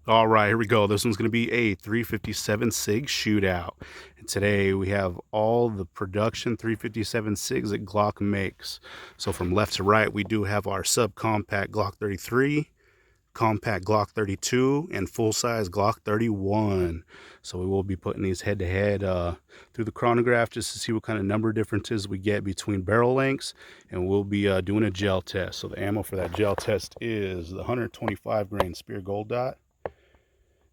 All right, here we go. This one's going to be a 357 SIG shootout. And today we have all the production 357 SIGs that Glock makes. So from left to right, we do have our subcompact Glock 33, compact Glock 32, and full-size Glock 31. So we will be putting these head-to-head through the chronograph just to see what kind of number differences we get between barrel lengths, and we'll be doing a gel test. So the ammo for that gel test is the 125 grain Spear Gold Dot.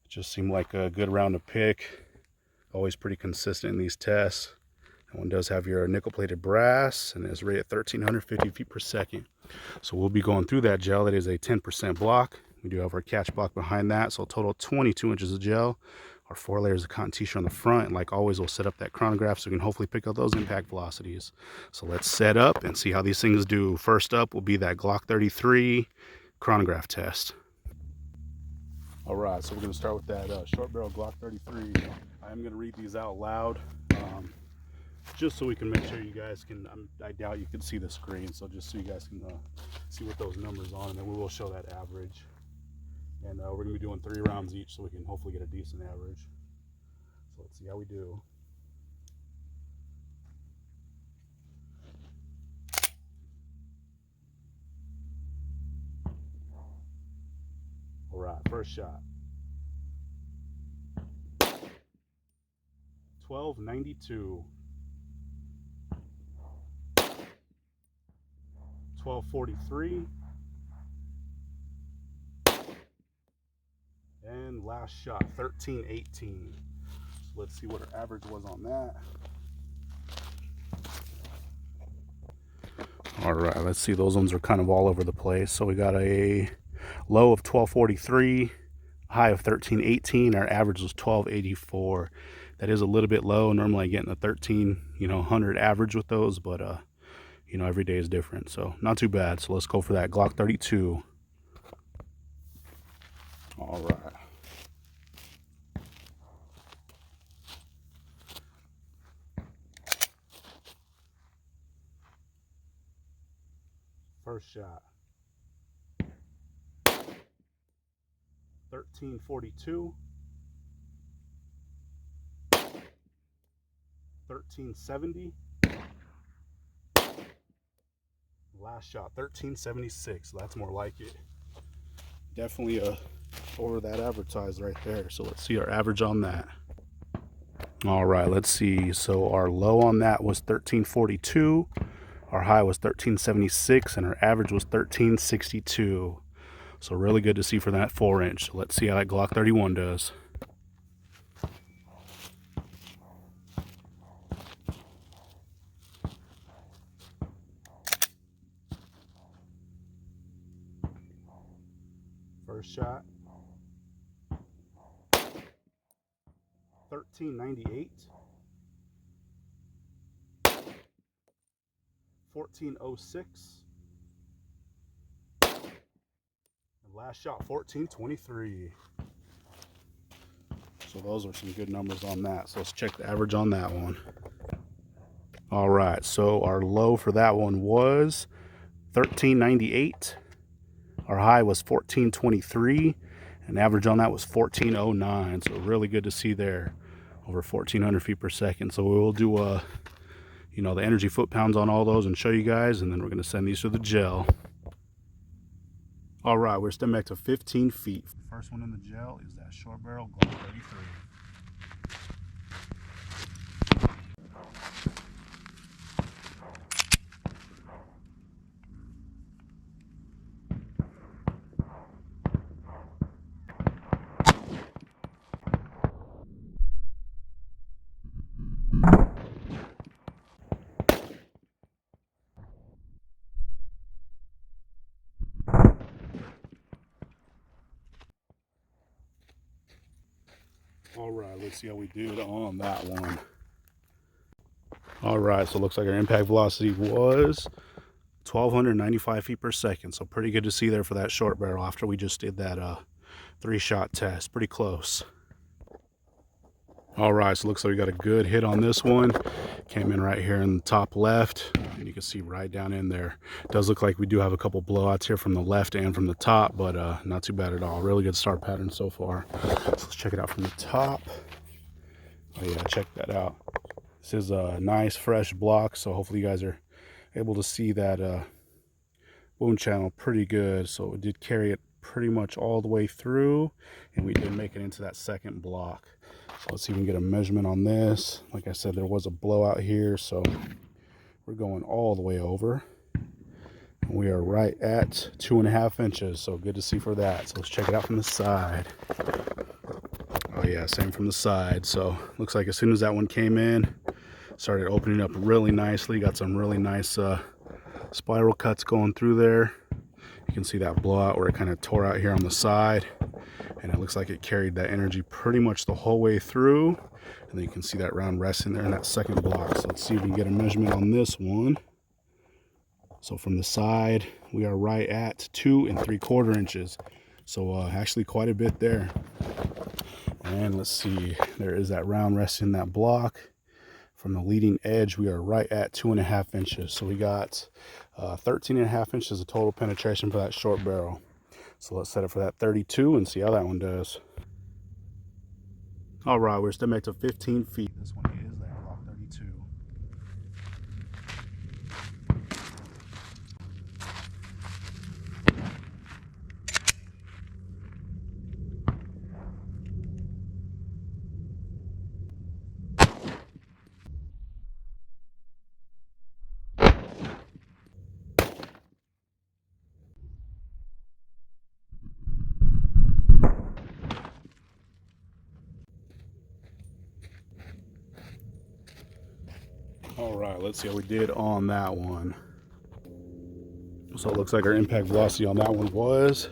Just seemed like a good round to pick. Always pretty consistent in these tests. That one does have your nickel plated brass and is rated at 1,350 feet per second. So we'll be going through that gel. That is a 10% block. We do have our catch block behind that. So a total of 22 inches of gel. Our 4 layers of cotton t-shirt on the front. And like always, we'll set up that chronograph so we can hopefully pick up those impact velocities. So let's set up and see how these things do. First up will be that Glock 33 chronograph test. All right, so we're going to start with that short barrel Glock 33. I am going to read these out loud, just so we can make sure you guys can, I doubt you can see the screen, so just so you guys can see what those numbers are, and then we will show that average. And we're going to be doing 3 rounds each, so we can hopefully get a decent average. So let's see how we do. All right, first shot. 1292. 1243. And last shot, 1318. So let's see what our average was on that. All right, let's see. Those ones are kind of all over the place. So we got a low of 1243, high of 1318. Our average was 1284. That is a little bit low. Normally I get in the 100 average with those, but every day is different. So not too bad. So let's go for that Glock 32. All right. First shot. 1342. 1370. Last shot, 1376. So that's more like it. Definitely over that advertised right there. So let's see our average on that. All right, let's see. So our low on that was 1342. Our high was 1376, and our average was 1362. So really good to see for that 4-inch. So let's see how that Glock 31 does. First shot. 1398. 1406. And last shot, 1423. So those are some good numbers on that. So let's check the average on that one. All right, so our low for that one was 1398. Our high was 1423, and average on that was 1409. So really good to see there, over 1400 feet per second. So we will do the energy foot pounds on all those and show you guys, and then we're going to send these to the gel. All right, we're stepping back to 15 feet. First one in the gel is that short barrel Glock 33. All right, let's see how we do on that one. All right, so it looks like our impact velocity was 1,295 feet per second. So pretty good to see there for that short barrel after we just did that 3-shot test. Pretty close. All right, so it looks like we got a good hit on this one. Came in right here in the top left, and you can see right down in there. It does look like we do have a couple blowouts here from the left and from the top, but not too bad at all. Really good star pattern so far. So let's check it out from the top. Oh yeah, check that out. This is a nice fresh block, so hopefully you guys are able to see that wound channel pretty good. So it did carry it pretty much all the way through, and we did make it into that second block. So let's see if we can get a measurement on this. Like I said, there was a blowout here, so we're going all the way over. And we are right at 2.5 inches, so good to see for that. So let's check it out from the side. Oh yeah, same from the side. So looks like as soon as that one came in, started opening up really nicely. Got some really nice spiral cuts going through there. You can see that blowout where it kind of tore out here on the side, and it looks like it carried that energy pretty much the whole way through. And then you can see that round resting there in that second block. So let's see if we can get a measurement on this one. So from the side, we are right at 2 3/4 inches. So actually quite a bit there. And let's see, there is that round resting in that block. From the leading edge, we are right at 2.5 inches. So we got 13.5 inches of total penetration for that short barrel. So let's set it for that 32 and see how that one does. All right, we're still back to 15 feet. This one is that Glock 32. All right, let's see how we did on that one. So it looks like our impact velocity on that one was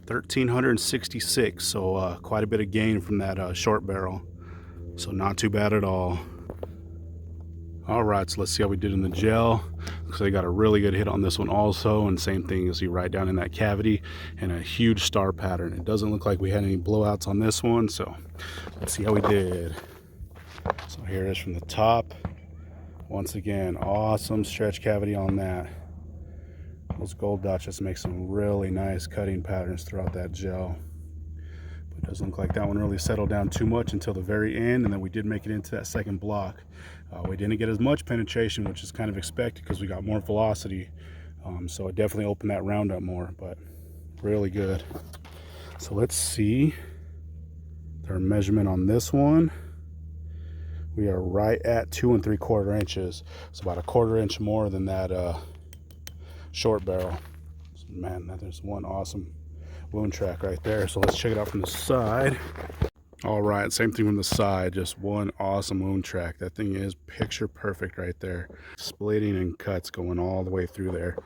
1,366. So quite a bit of gain from that short barrel. So not too bad at all. All right, so let's see how we did in the gel. Looks like I got a really good hit on this one also, and same thing, you see right down in that cavity and a huge star pattern. It doesn't look like we had any blowouts on this one, so let's see how we did. So here it is from the top. Once again, awesome stretch cavity on that. Those gold dots just make some really nice cutting patterns throughout that gel. But it doesn't look like that one really settled down too much until the very end, and then we did make it into that second block. We didn't get as much penetration, which is kind of expected because we got more velocity. So it definitely opened that round up more, but really good. So let's see our measurement on this one. We are right at 2 3/4 inches. So about 1/4 inch more than that short barrel. So man, there's one awesome wound track right there. So let's check it out from the side. All right, same thing from the side, just one awesome wound track. That thing is picture perfect right there. Splitting and cuts going all the way through there.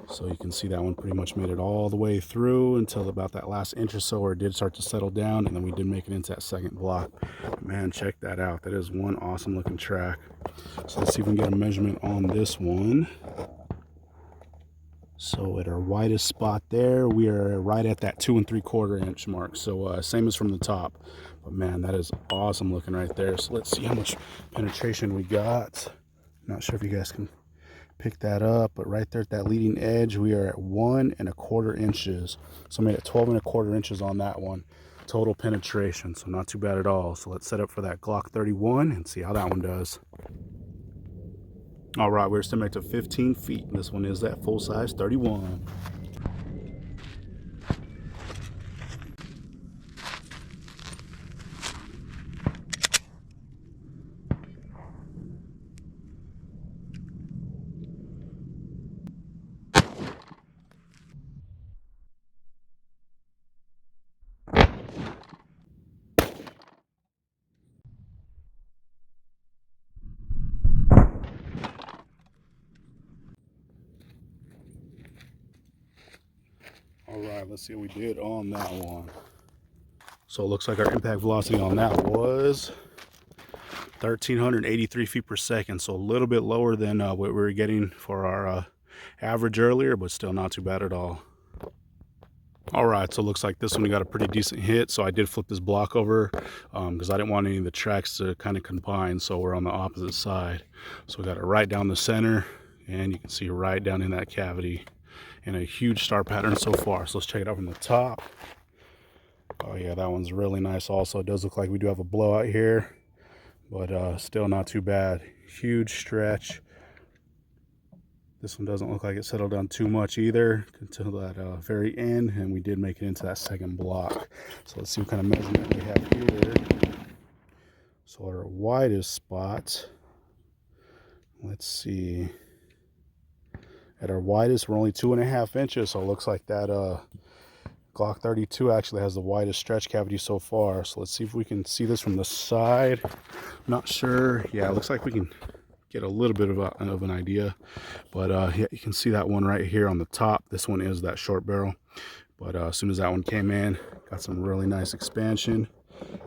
So you can see that one pretty much made it all the way through until about that last inch or so where it did start to settle down, and then we did make it into that second block. Man, check that out. That is one awesome looking track. So let's see if we can get a measurement on this one. So at our widest spot there, we are right at that 2 3/4 inch mark. So same as from the top. But man, that is awesome looking right there. So let's see how much penetration we got. Not sure if you guys can pick that up, but right there at that leading edge, we are at 1 1/4 inches. So I made it 12 1/4 inches on that one. Total penetration, so not too bad at all. So let's set up for that Glock 31 and see how that one does. All right, we're still to 15 feet. This one is that full size 31. All right, let's see what we did on that one. So it looks like our impact velocity on that was 1,383 feet per second. So a little bit lower than what we were getting for our average earlier, but still not too bad at all. All right, so it looks like this one we got a pretty decent hit. So I did flip this block over because I didn't want any of the tracks to kind of combine. So we're on the opposite side. So we got it right down the center, and you can see right down in that cavity, and a huge star pattern so far. So let's check it out from the top. Oh yeah, that one's really nice. Also, it does look like we do have a blowout here, but still not too bad. Huge stretch. This one doesn't look like it settled down too much either until that very end, and we did make it into that second block. So let's see what kind of measurement we have here. So our widest spot, let's see. At our widest, we're only 2.5 inches, so it looks like that Glock 32 actually has the widest stretch cavity so far. So let's see if we can see this from the side. Not sure. Yeah, it looks like we can get a little bit of an idea, but yeah, you can see that one right here on the top. This one is that short barrel, but as soon as that one came in, got some really nice expansion,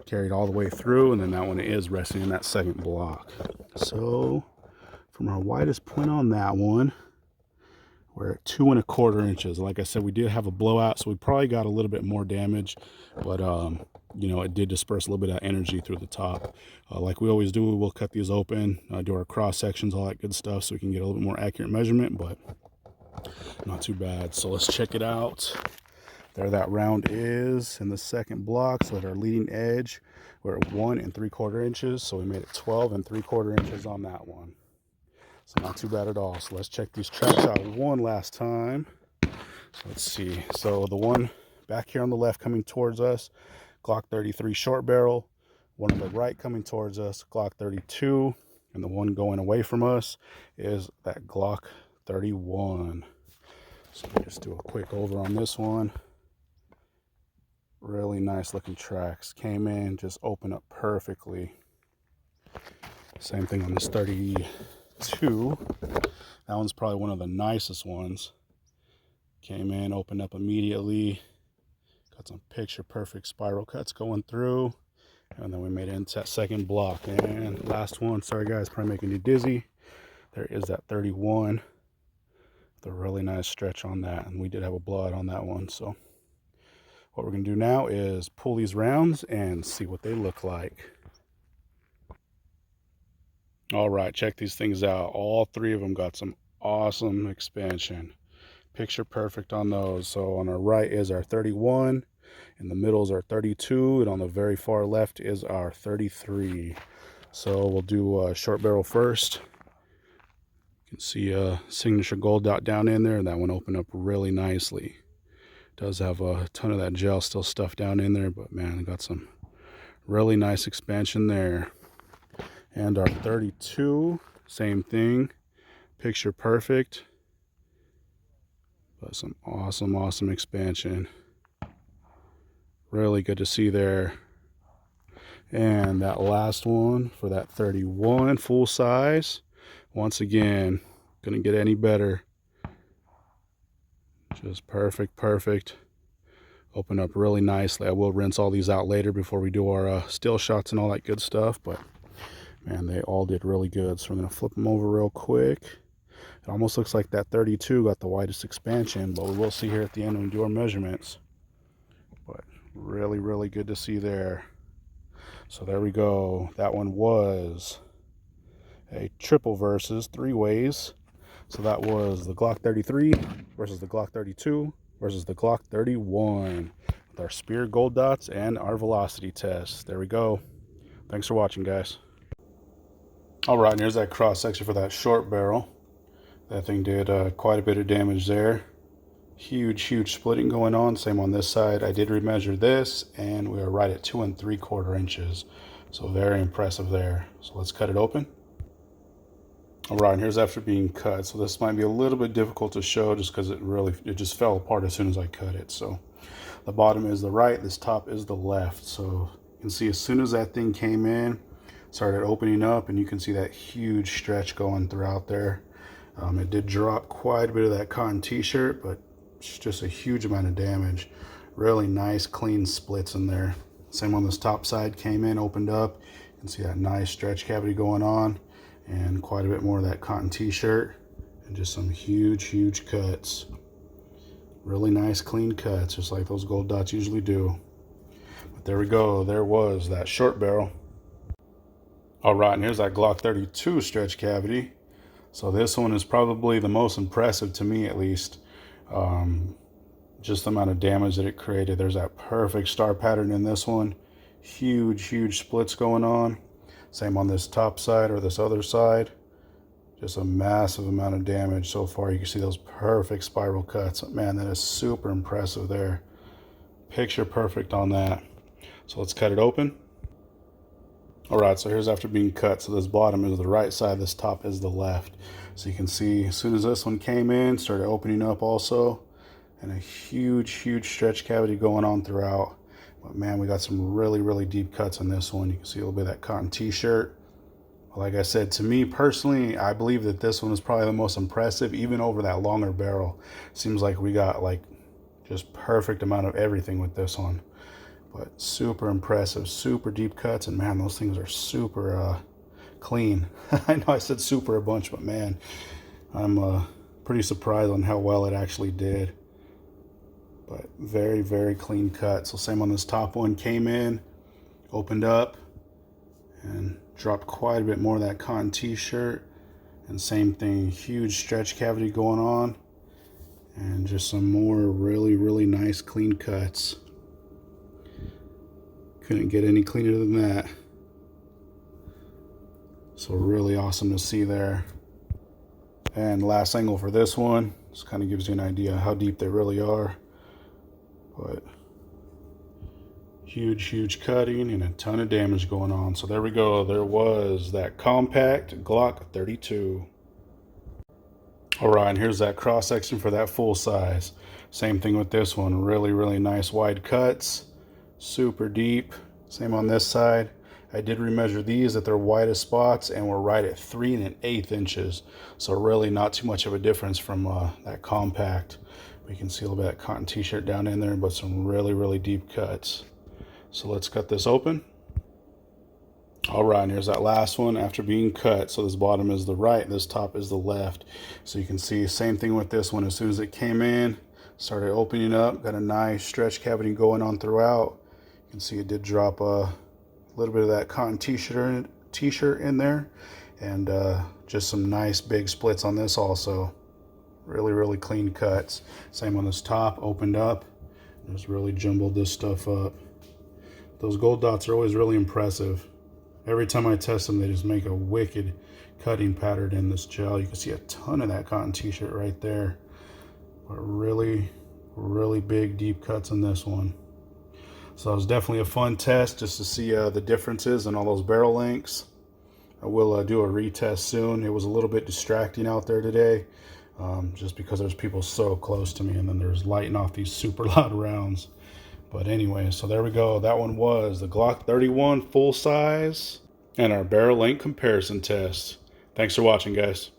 carried all the way through, and then that one is resting in that second block. So from our widest point on that one, we're at 2.25 inches. Like I said, we did have a blowout, so we probably got a little bit more damage, but you know, it did disperse a little bit of energy through the top. Like we always do, we'll cut these open, do our cross sections, all that good stuff, so we can get a little bit more accurate measurement, but not too bad. So let's check it out. There that round is in the second block. So at our leading edge, we're at 1 3/4 inches. So we made it 12 3/4 inches on that one. So not too bad at all. So let's check these tracks out one last time. So let's see. So the one back here on the left coming towards us, Glock 33 short barrel. One on the right coming towards us, Glock 32. And the one going away from us is that Glock 31. So let me just do a quick over on this one. Really nice looking tracks. Came in, just opened up perfectly. Same thing on this 32. That one's probably one of the nicest ones. Came in, opened up immediately. Got some picture perfect spiral cuts going through. And then we made it into that second block. And last one, sorry guys, probably making you dizzy. There is that 31. The really nice stretch on that. And we did have a blowout on that one. So what we're going to do now is pull these rounds and see what they look like. All right, check these things out. All three of them got some awesome expansion. Picture perfect on those. So on our right is our 31, in the middle is our 32, and on the very far left is our 33. So we'll do short barrel first. You can see a signature gold dot down in there, and that one opened up really nicely. Does have a ton of that gel still stuffed down in there, but man, got some really nice expansion there. And our 32, same thing, picture perfect, but some awesome expansion. Really good to see there. And that last one for that 31 full size, once again, couldn't get any better. Just perfect. Open up really nicely. I will rinse all these out later before we do our still shots and all that good stuff, but man, they all did really good. So I'm going to flip them over real quick. It almost looks like that 32 got the widest expansion, but we will see here at the end when we do our measurements. But really good to see there. So there we go. That one was a triple versus 3 ways. So that was the Glock 33 versus the Glock 32 versus the Glock 31 with our spear gold dots and our velocity test. There we go. Thanks for watching, guys. All right, and here's that cross section for that short barrel. That thing did quite a bit of damage there. Huge splitting going on. Same on this side. I did remeasure this, and we are right at 2 3/4 inches. So very impressive there. So let's cut it open. All right, and here's after being cut. So this might be a little bit difficult to show just because it just fell apart as soon as I cut it. So the bottom is the right, this top is the left. So you can see as soon as that thing came in, started opening up, and you can see that huge stretch going throughout there. It did drop quite a bit of that cotton t-shirt, but it's just a huge amount of damage. Really nice clean splits in there. Same on this top side, came in, opened up. You can see that nice stretch cavity going on, and quite a bit more of that cotton t-shirt, and just some huge cuts. Really nice clean cuts, just like those gold dots usually do. But there we go. There was that short barrel. All right, and here's that Glock 32 stretch cavity. So this one is probably the most impressive to me, at least. Just the amount of damage that it created. There's that perfect star pattern in this one. Huge splits going on. Same on this top side or this other side. Just a massive amount of damage so far. You can see those perfect spiral cuts. Man, that is super impressive there. Picture perfect on that. So let's cut it open. All right, so here's after being cut. So this bottom is the right side, this top is the left. So you can see as soon as this one came in, started opening up also, and a huge stretch cavity going on throughout. But man, we got some really deep cuts on this one. You can see a little bit of that cotton t-shirt. Like I said, to me personally, I believe that this one is probably the most impressive, even over that longer barrel. Seems like we got like just perfect amount of everything with this one. But super impressive, super deep cuts, and man, those things are super clean. I know I said super a bunch, but man, I'm pretty surprised on how well it actually did. But very clean cut. So same on this top one, came in, opened up, and dropped quite a bit more of that cotton t-shirt. And same thing, huge stretch cavity going on, and just some more really nice clean cuts. Couldn't get any cleaner than that. So really awesome to see there. And last angle for this one, just kind of gives you an idea how deep they really are. But huge cutting and a ton of damage going on. So there we go. There was that compact Glock 32. All right, and here's that cross section for that full size. Same thing with this one. Really nice wide cuts. Super deep. Same on this side. I did remeasure these at their widest spots, and we're right at 3 1/8 inches. So really not too much of a difference from that compact. We can see a little bit of that cotton t-shirt down in there, but some really deep cuts. So let's cut this open. All right, and here's that last one after being cut. So this bottom is the right, this top is the left. So you can see same thing with this one. As soon as it came in, started opening up, got a nice stretch cavity going on throughout. You can see it did drop a little bit of that cotton t-shirt in there, and just some nice big splits on this also. Really clean cuts. Same on this top, opened up, just really jumbled this stuff up. Those gold dots are always really impressive. Every time I test them, they just make a wicked cutting pattern in this gel. You can see a ton of that cotton t-shirt right there. But really big, deep cuts in this one. So it was definitely a fun test just to see the differences in all those barrel lengths. I will do a retest soon. It was a little bit distracting out there today, just because there's people so close to me, and then there's lighting off these super loud rounds. But anyway, so there we go. That one was the Glock 31 full size and our barrel length comparison test. Thanks for watching, guys.